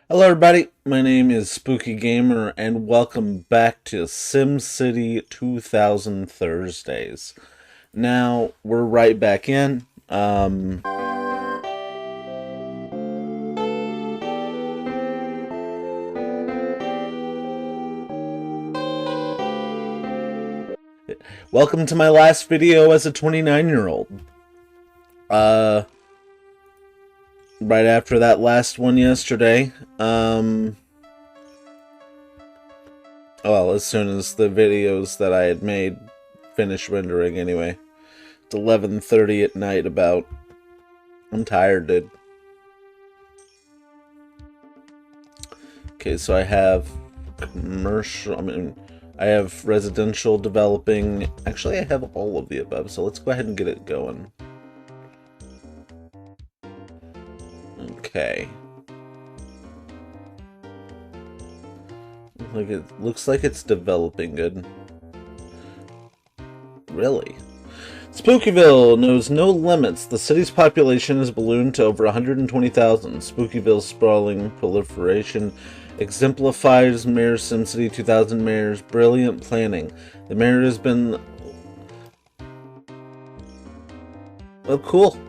Hello everybody, my name is Spooky Gamer and welcome back to SimCity 2000 Thursdays. Now, we're right back in. Welcome to my last video as a 29-year-old. Right after that last one yesterday, well, as soon as the videos that I had made finished rendering anyway. It's 11:30 at night about. I'm tired, dude. Okay, so I have I have residential developing. Actually, I have all of the above, so let's go ahead and get it going. Okay. It looks like it's developing good. Really? Spookyville knows no limits. The city's population has ballooned to over 120,000. Spookyville's sprawling proliferation exemplifies Mayor Simcity 2000 Mayor's brilliant planning. The mayor has been... Oh, cool.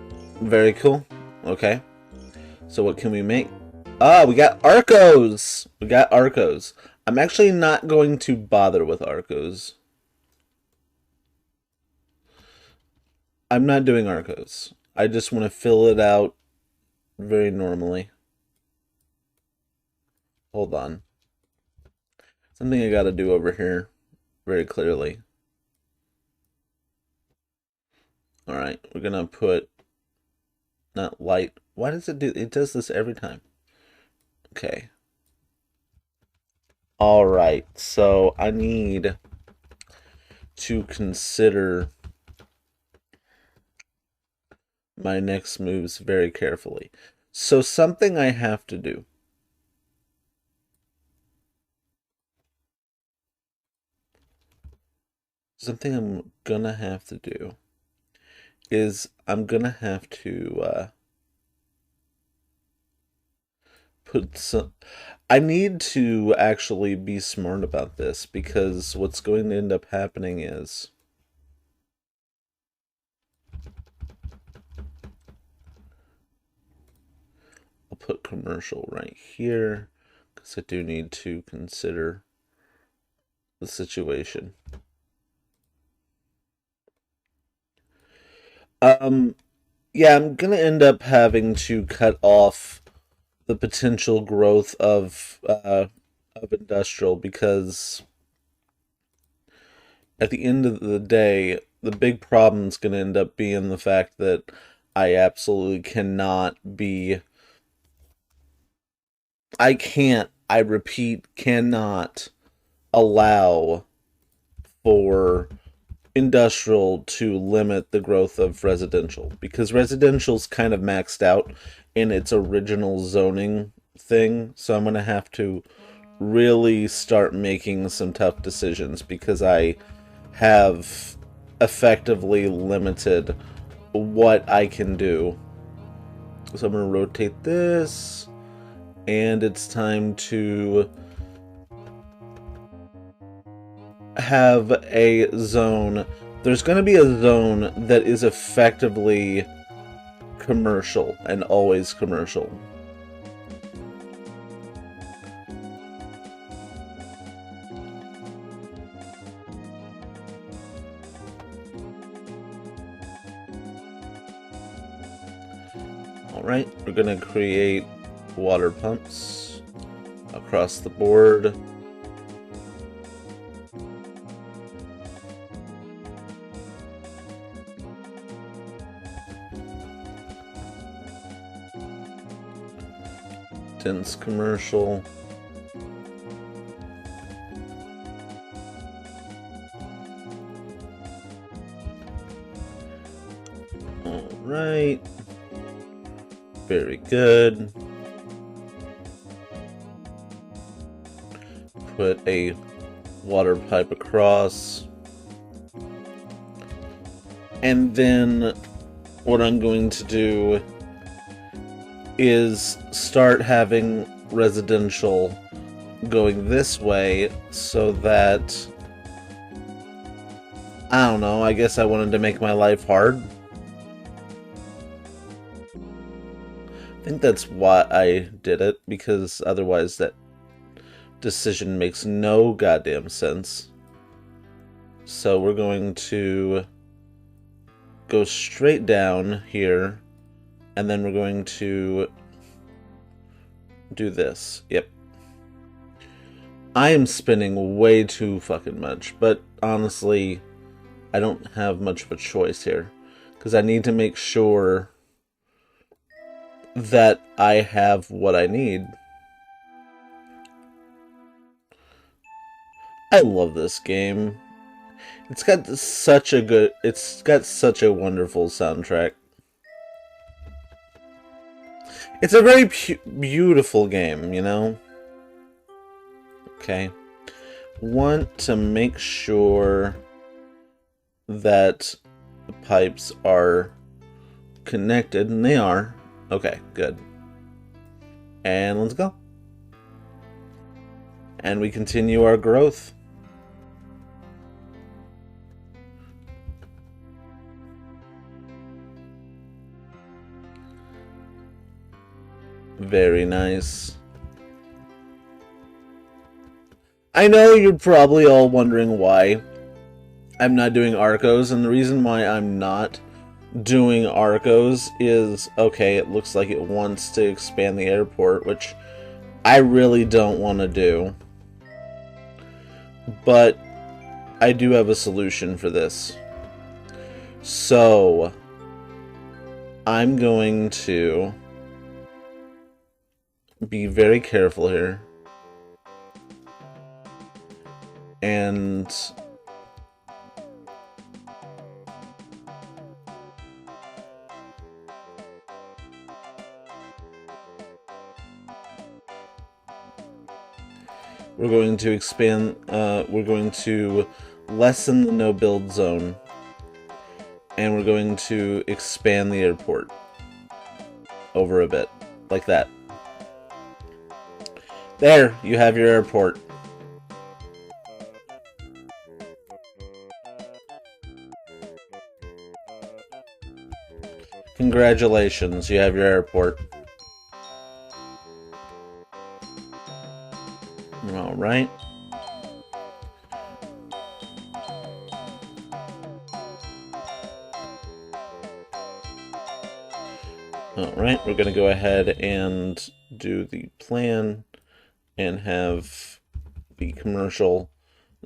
Very cool. Okay. So what can we make? Ah, we got Arcos! We got Arcos. I'm actually not going to bother with Arcos. I'm not doing Arcos. I just want to fill it out very normally. Hold on. Something I gotta do over here very clearly. Alright, we're gonna put not light. Why does it do it? Does this every time. Okay. Alright, so I need to consider my next moves very carefully. So something I have to do. Something I'm gonna have to do is I'm gonna have to put some... I need to actually be smart about this because what's going to end up happening is I'll put commercial right here because I do need to consider the situation. Yeah, I'm gonna end up having to cut off the potential growth of industrial because at the end of the day, the big problem is gonna end up being the fact that I absolutely cannot be. I can't. I repeat, cannot allow for industrial to limit the growth of residential because residential's kind of maxed out in its original zoning thing. So I'm going to have to really start making some tough decisions because I have effectively limited what I can do. So I'm going to rotate this and it's time to have a zone. There's going to be a zone that is effectively commercial and always commercial. Alright, we're going to create water pumps across the board. Dense commercial. Alright. Very good. Put a water pipe across. And then what I'm going to do is start having residential going this way so that, I don't know, I guess I wanted to make my life hard. I think that's why I did it, because otherwise that decision makes no goddamn sense. So we're going to go straight down here, and then we're going to do this. Yep. I am spending way too fucking much, but honestly, I don't have much of a choice here, because I need to make sure that I have what I need. I love this game. It's got such a wonderful soundtrack. It's a very beautiful game, you know? Okay. Want to make sure that the pipes are connected, and they are. Okay, good. And let's go. And we continue our growth. Very nice. I know you're probably all wondering why I'm not doing Arcos, and the reason why I'm not doing Arcos is, okay, it looks like it wants to expand the airport, which I really don't want to do. But I do have a solution for this. So I'm going to be very careful here. And we're going to expand, we're going to lessen the no-build zone, and we're going to expand the airport over a bit, like that. There, you have your airport. Congratulations, you have your airport. Alright. Alright, we're going to go ahead and do the plan and have the commercial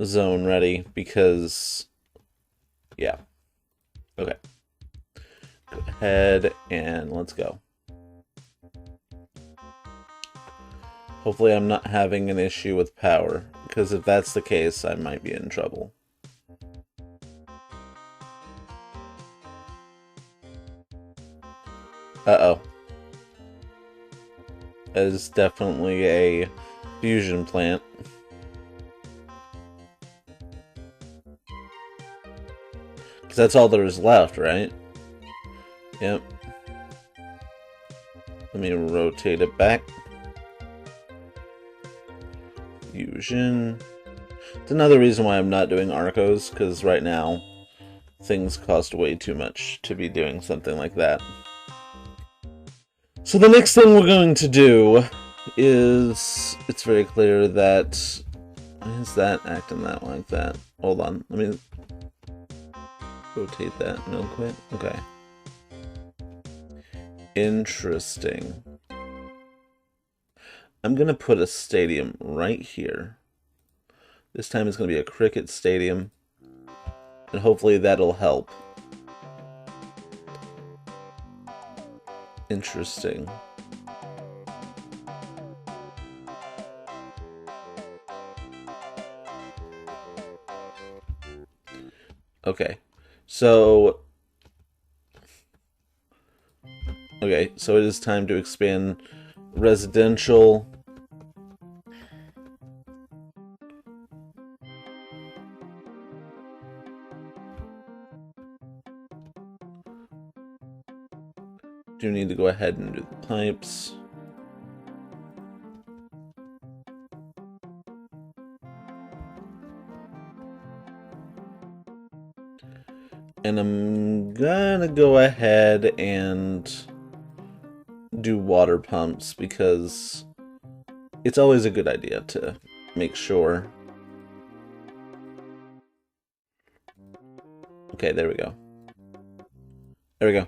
zone ready because, yeah. Okay. Go ahead and let's go. Hopefully I'm not having an issue with power, because if that's the case, I might be in trouble. Uh-oh. That is definitely a fusion plant. Because that's all there is left, right? Yep. Let me rotate it back. Fusion. It's another reason why I'm not doing Arcos, because right now things cost way too much to be doing something like that. So the next thing we're going to do is, it's very clear that, why is that acting that like that? Hold on, let me rotate that real quick. Okay. Interesting. I'm going to put a stadium right here. This time it's going to be a cricket stadium, and hopefully that'll help. Interesting. Okay, so it is time to expand residential. Do need to go ahead and do the pipes. And I'm gonna go ahead and do water pumps because it's always a good idea to make sure. Okay, there we go. There we go.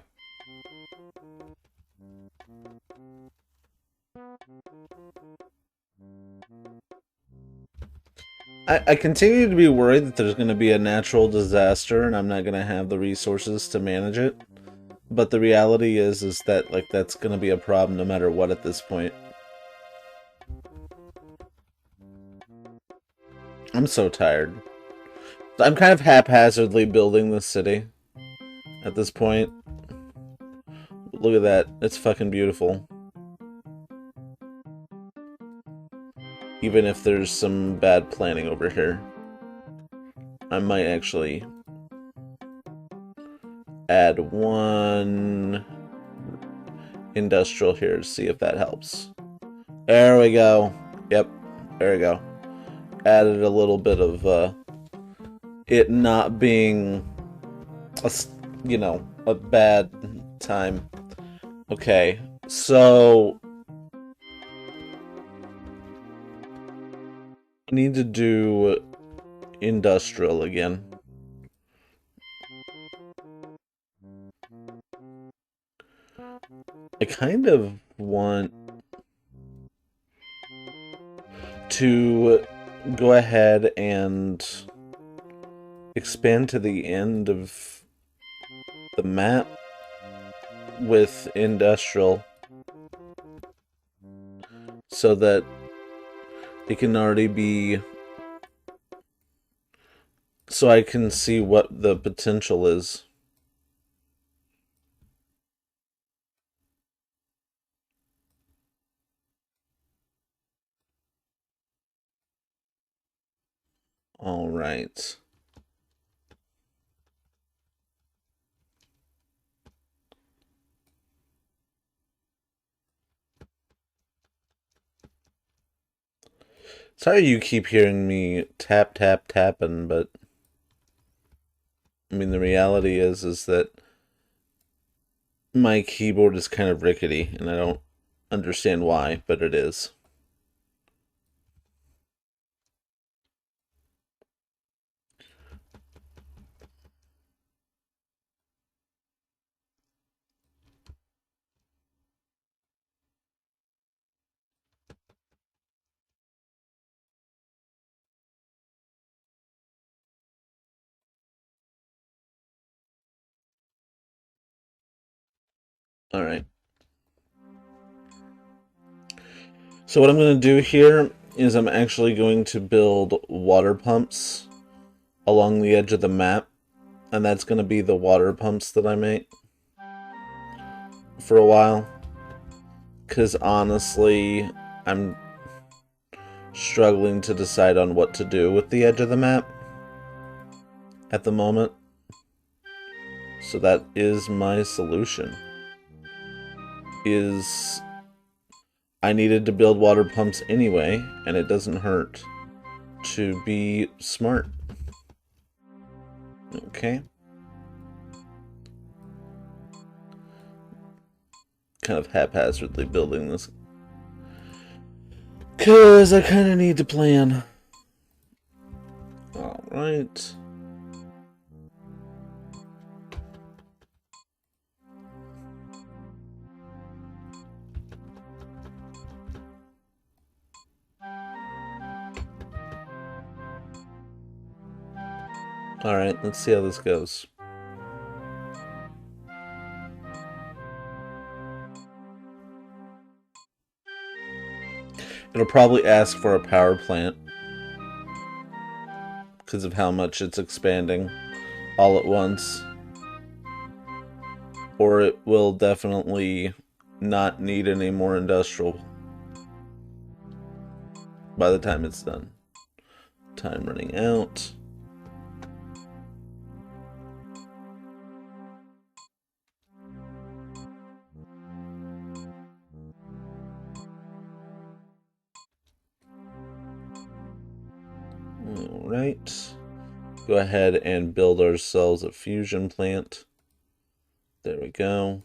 I continue to be worried that there's going to be a natural disaster and I'm not going to have the resources to manage it. But the reality is that like that's going to be a problem no matter what at this point. I'm so tired. I'm kind of haphazardly building this city at this point. Look at that. It's fucking beautiful. Even if there's some bad planning over here. I might actually add one industrial here to see if that helps. There we go. Yep, there we go. Added a little bit of it not being a bad time. Okay, so I need to do industrial again. I kind of want to go ahead and expand to the end of the map with industrial so that it can already be, so I can see what the potential is. All right. Sorry you keep hearing me tap, tap, tapping, but I mean, the reality is that my keyboard is kind of rickety, and I don't understand why, but it is. All right. So what I'm going to do here is I'm actually going to build water pumps along the edge of the map, and that's going to be the water pumps that I make for a while. Because honestly, I'm struggling to decide on what to do with the edge of the map at the moment. So that is my solution. I needed to build water pumps anyway, and it doesn't hurt to be smart. Okay. Kind of haphazardly building this. Because I kind of need to plan. Alright. Alright, let's see how this goes. It'll probably ask for a power plant because of how much it's expanding all at once. Or it will definitely not need any more industrial by the time it's done. Time running out. Alright. go ahead and build ourselves a fusion plant. There we go.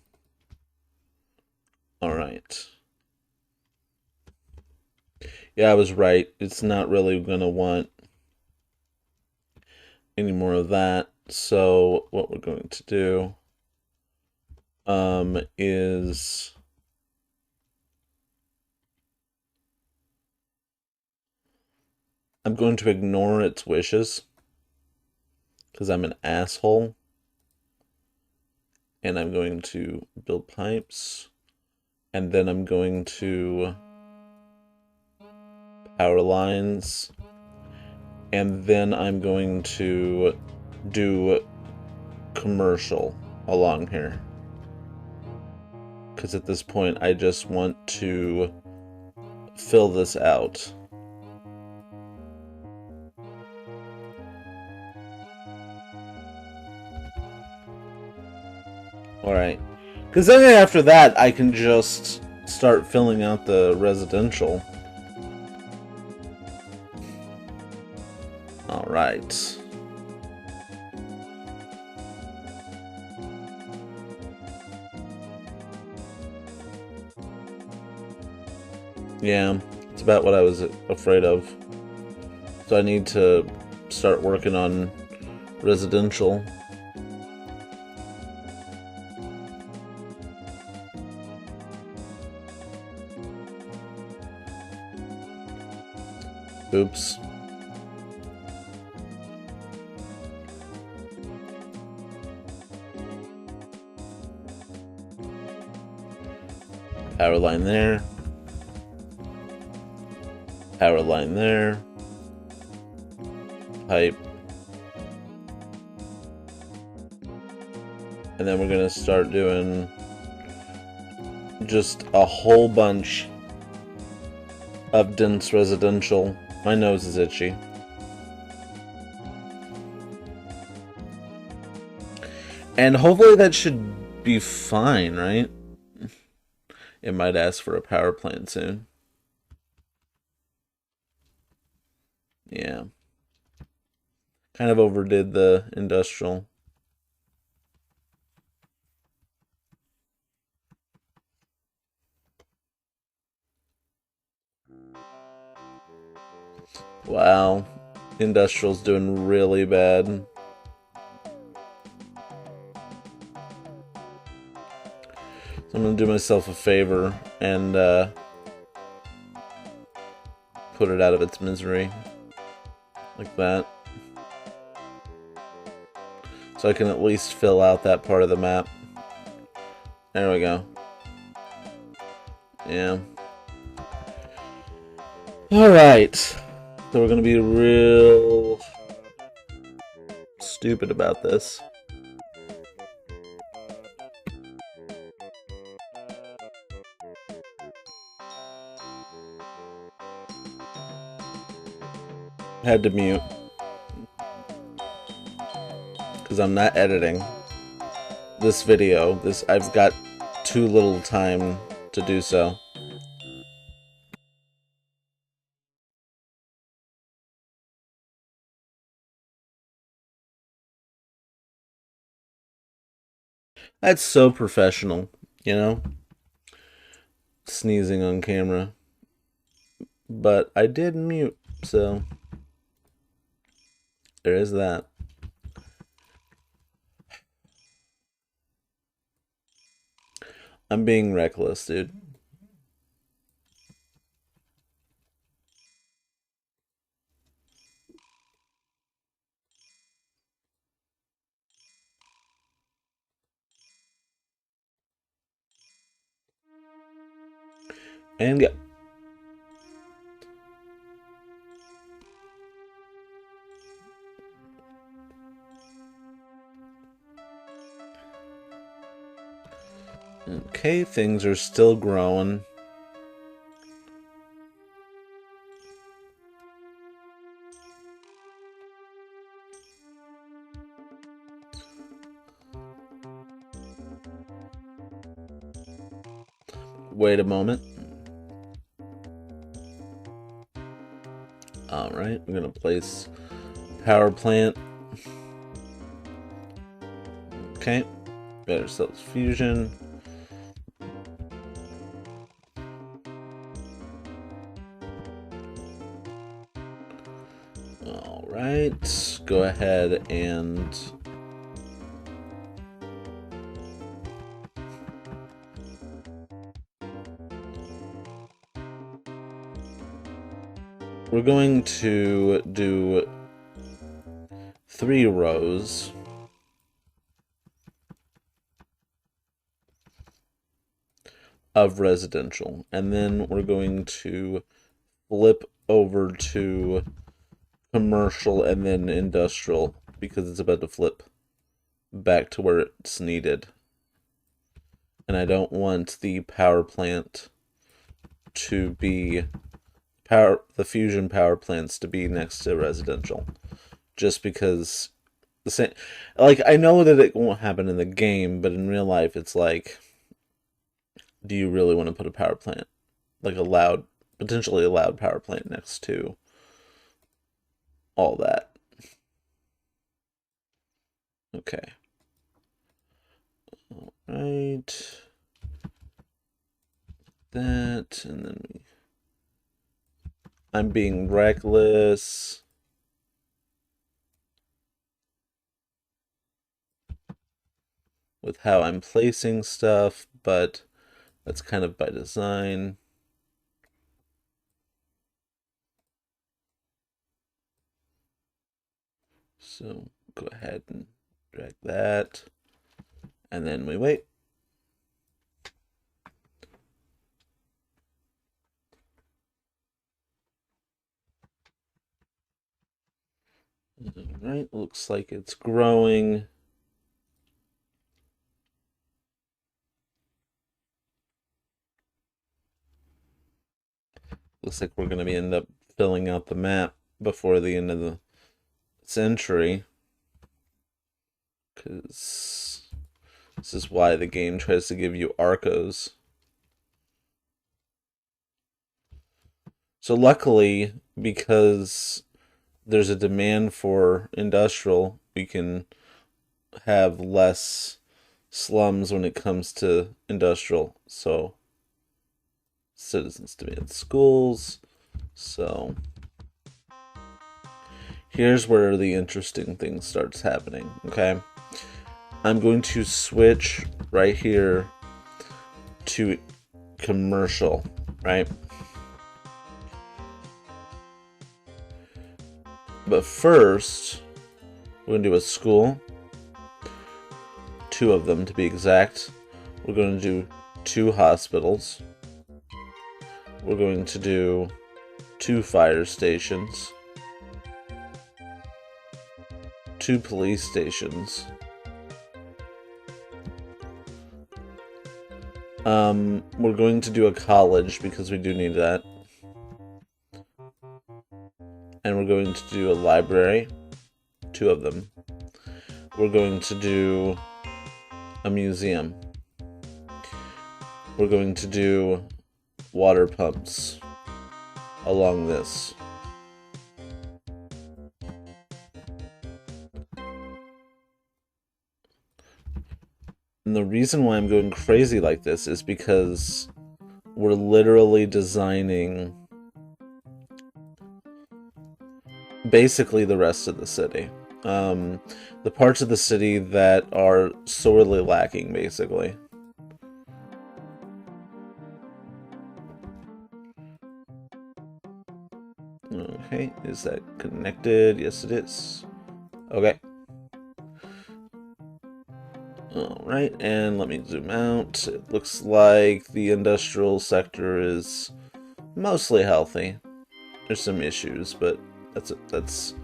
All right. Yeah, I was right. It's not really going to want any more of that. So what we're going to do is I'm going to ignore its wishes because I'm an asshole. And I'm going to build pipes. And then I'm going to power lines. And then I'm going to do commercial along here. Because at this point, I just want to fill this out. Alright. Because then after that, I can just start filling out the residential. Alright. Yeah, it's about what I was afraid of. So I need to start working on residential. Oops. Power line there. Power line there. Pipe. And then we're going to start doing just a whole bunch of dense residential. My nose is itchy. And hopefully that should be fine, right? It might ask for a power plant soon. Yeah. Kind of overdid the industrial. Wow. Industrial's doing really bad. So I'm going to do myself a favor and put it out of its misery. Like that. So I can at least fill out that part of the map. There we go. Yeah. Alright. So we're going to be real stupid about this. Had to mute because I'm not editing this video. I've got too little time to do so. That's so professional, you know? Sneezing on camera. But I did mute, so there is that. I'm being reckless, dude. And go. Okay, things are still growing. Wait a moment. Alright, I'm gonna place power plant Okay. Better cells fusion. Alright. Go ahead and we're going to do 3 rows of residential, and then we're going to flip over to commercial and then industrial because it's about to flip back to where it's needed. And I don't want the power plant to be the fusion power plants to be next to residential, just because the same. Like, I know that it won't happen in the game, but in real life, it's like, do you really want to put a power plant, like potentially a loud power plant next to all that? Okay. All right. That, and then I'm being reckless. With how I'm placing stuff, but that's kind of by design. So go ahead and drag that, and then we wait. All right, looks like it's growing. Looks like we're going to end up filling out the map before the end of the century, because this is why the game tries to give you arcos. So luckily, because there's a demand for industrial, we can have less slums when it comes to industrial. So citizens demand schools. So here's where the interesting thing starts happening, okay? I'm going to switch right here to commercial, right? But first, we're going to do a school. 2 of them to be exact. We're going to do 2 hospitals. We're going to do 2 fire stations. 2 police stations. We're going to do a college because we do need that. And we're going to do a library. 2 of them. We're going to do a museum. We're going to do water pumps along this. And the reason why I'm going crazy like this is because we're literally designing basically the rest of the city. The parts of the city that are sorely lacking, basically. Okay, is that connected? Yes, it is. Okay. Alright, and let me zoom out. It looks like the industrial sector is mostly healthy. There's some issues, but that's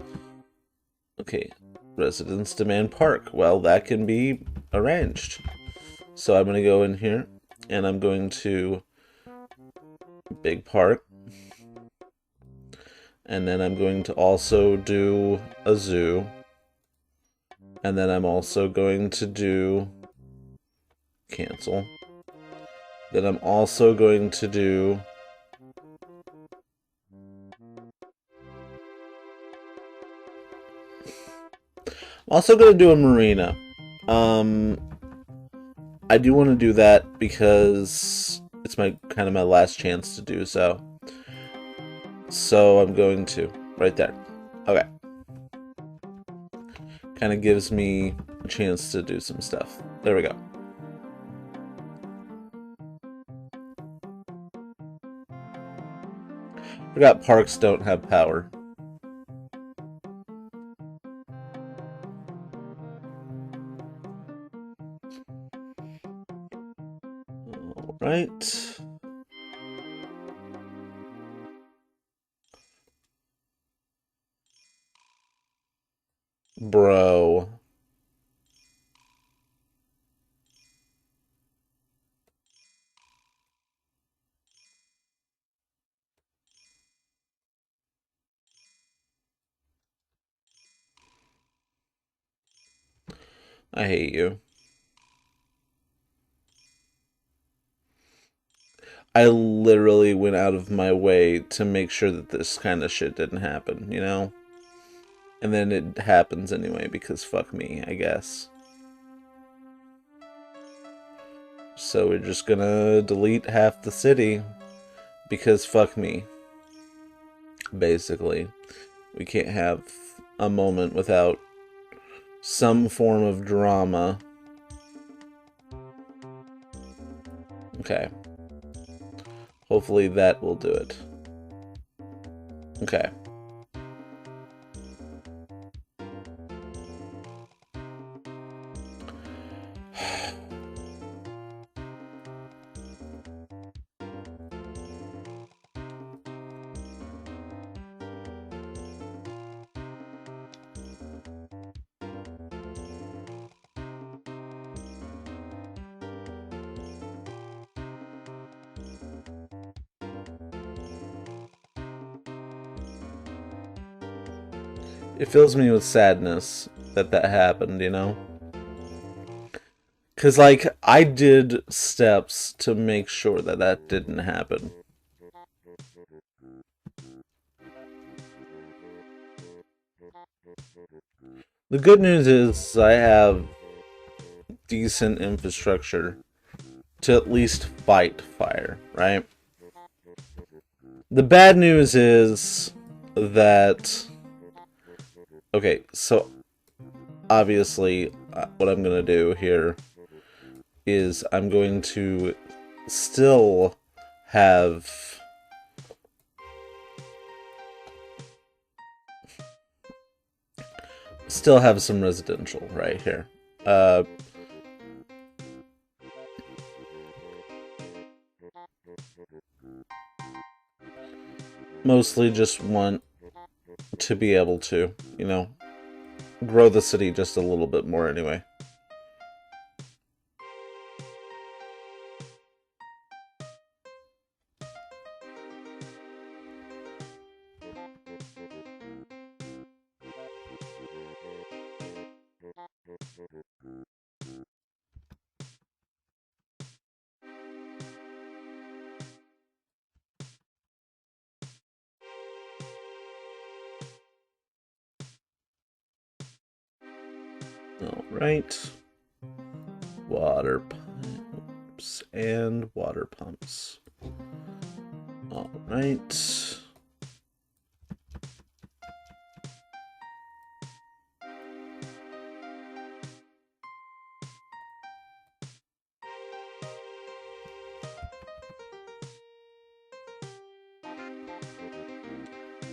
okay. Residents demand park. Well, that can be arranged. So I'm going to go in here, and I'm going to big park. And then I'm going to also do a zoo. And then I'm also going to do cancel. Then I'm also going to do I'm also going to do a marina. I do want to do that because it's my kind of my last chance to do so. So I'm going to right there. Okay. Kind of gives me a chance to do some stuff. There we go. Forgot parks don't have power. All right. Bro. I hate you. I literally went out of my way to make sure that this kind of shit didn't happen, you know? And then it happens anyway because fuck me, I guess. So we're just gonna delete half the city because fuck me. Basically. We can't have a moment without some form of drama. Okay. Hopefully that will do it. Okay. It fills me with sadness that that happened, you know? Because, like, I did steps to make sure that that didn't happen. The good news is I have decent infrastructure to at least fight fire, right? The bad news is that... Okay, so obviously what I'm going to do here is I'm going to still have some residential right here. Mostly just want to be able to, you know, grow the city just a little bit more anyway. Alright. Water pumps and water pumps. Alright.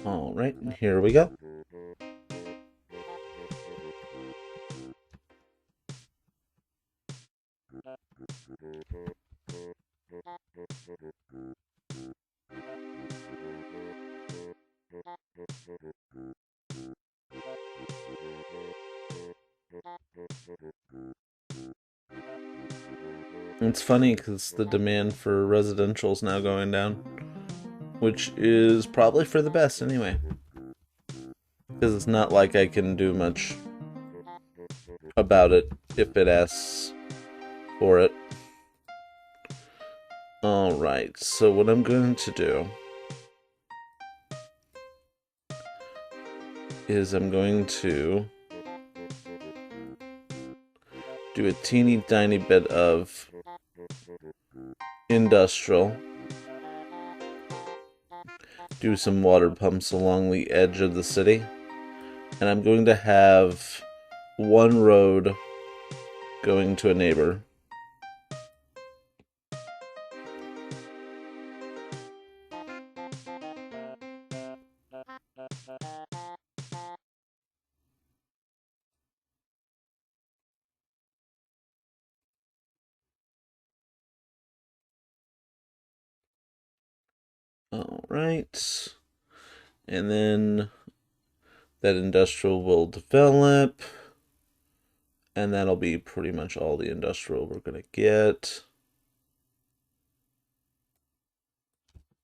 Alright, here we go. It's funny because the demand for residential is now going down, which is probably for the best anyway. Because it's not like I can do much about it if it asks for it. Alright, so what I'm going to do is I'm going to do a teeny tiny bit of industrial. Do some water pumps along the edge of the city. And I'm going to have one road going to a neighbor. All right. And then that industrial will develop. And that'll be pretty much all the industrial we're going to get.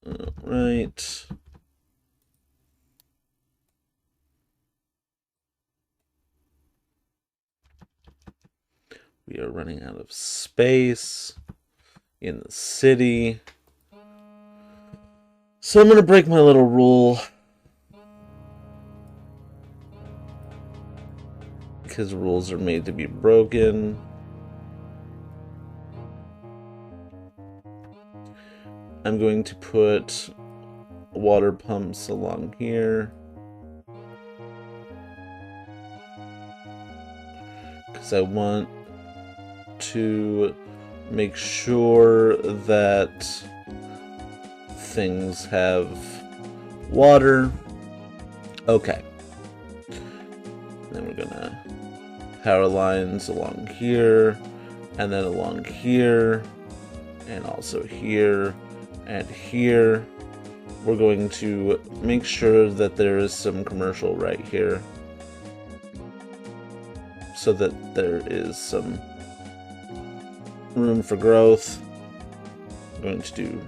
All right. We are running out of space in the city. So I'm going to break my little rule. Because rules are made to be broken. I'm going to put water pumps along here. Because I want to make sure that things have water. Okay. Then we're gonna power lines along here, and then along here, and also here, and here. We're going to make sure that there is some commercial right here, so that there is some room for growth. I'm going to do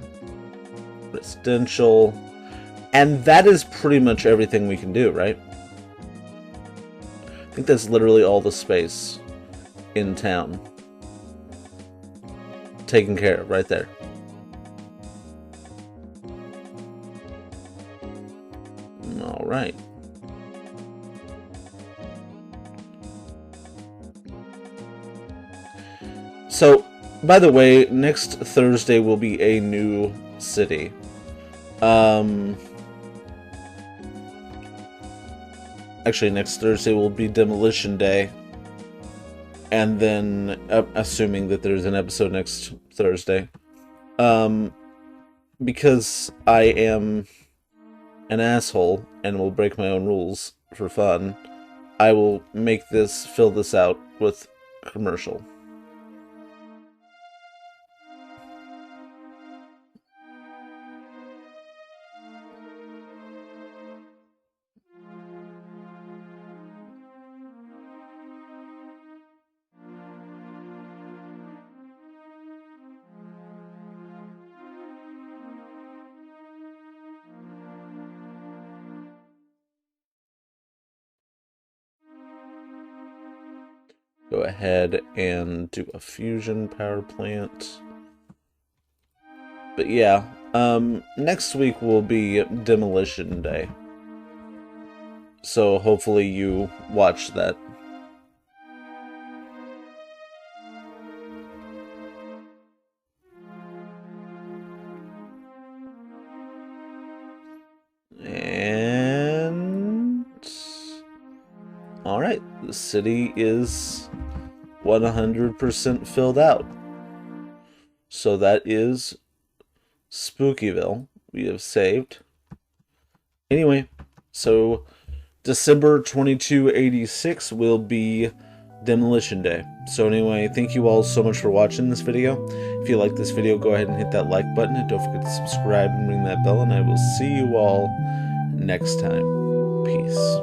residential, and that is pretty much everything we can do, right? I think that's literally all the space in town taken care of right there. All right. So, by the way, next Thursday will be a new city. Actually, next Thursday will be Demolition Day. And then, assuming that there's an episode next Thursday. Because I am an asshole and will break my own rules for fun, I will fill this out with commercial. Go ahead and do a fusion power plant. But yeah, next week will be Demolition Day. So hopefully you watch that. And alright, the city is 100% filled out. So that is Spookyville. We have saved. Anyway, so December 2286 will be Demolition Day. So anyway, thank you all so much for watching this video. If you like this video, go ahead and hit that like button, and don't forget to subscribe and ring that bell, and I will see you all next time. Peace.